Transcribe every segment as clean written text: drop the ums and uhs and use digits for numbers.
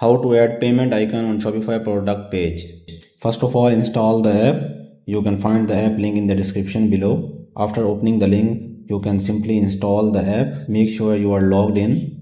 How to add payment icon on Shopify product page. First of all, install the app. You can find the app link in the description below. After opening the link, you can simply install the app. Make sure you are logged in.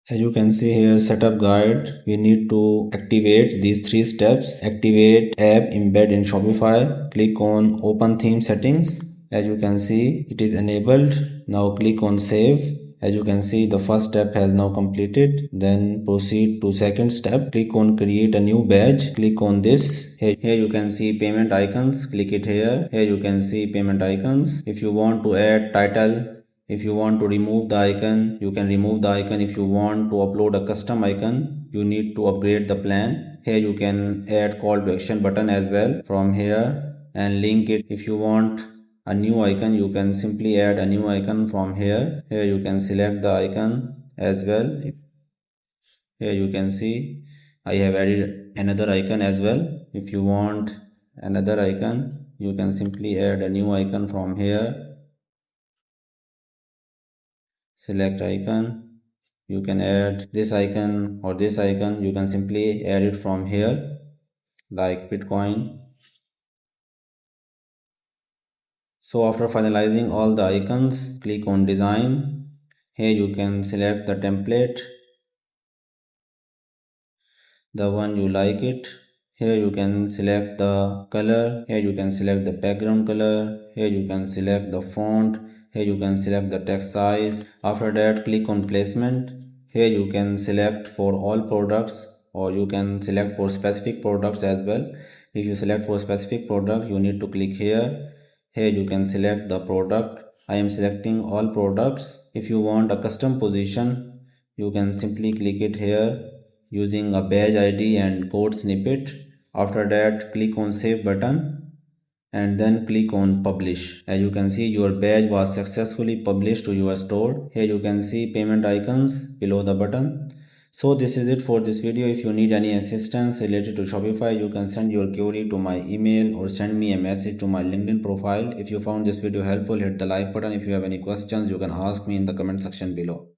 As you can see here, setup guide, we need to activate these 3 steps. Activate app embed in Shopify. Click on open theme settings. As you can see, it is enabled. Now click on save. As you can see, the first step has now completed. Then proceed to second step. Click on create a new badge. Click on this. Here you can see payment icons. Click it here. Here you can see payment icons. If you want to add title, if you want to remove the icon, you can remove the icon. If you want to upload a custom icon, you need to upgrade the plan. Here you can add call to action button as well from here and link it. If you want a new icon, you can simply add a new icon from here. Here you can select the icon as well. Here you can see I have added another icon as well. If you want another icon, you can simply add a new icon from here. Select icon. You can add this icon or this icon. You can simply add it from here like Bitcoin. So after finalizing all the icons, click on design. Here you can select the template, the one you like it. Here you can select the color. Here you can select the background color. Here you can select the font. Here you can select the text size. After that, click on placement. Here you can select for all products or you can select for specific products as well. If you select for specific product, you need to click here. Here you can select the product. I am selecting all products. If you want a custom position, you can simply click it here using a badge ID and code snippet. After that, click on save button and then click on publish. As you can see, your badge was successfully published to your store. Here you can see payment icons below the button. So this is it for this video. If you need any assistance related to Shopify, you can send your query to my email or send me a message to my LinkedIn profile. If you found this video helpful, hit the like button. If you have any questions, you can ask me in the comment section below.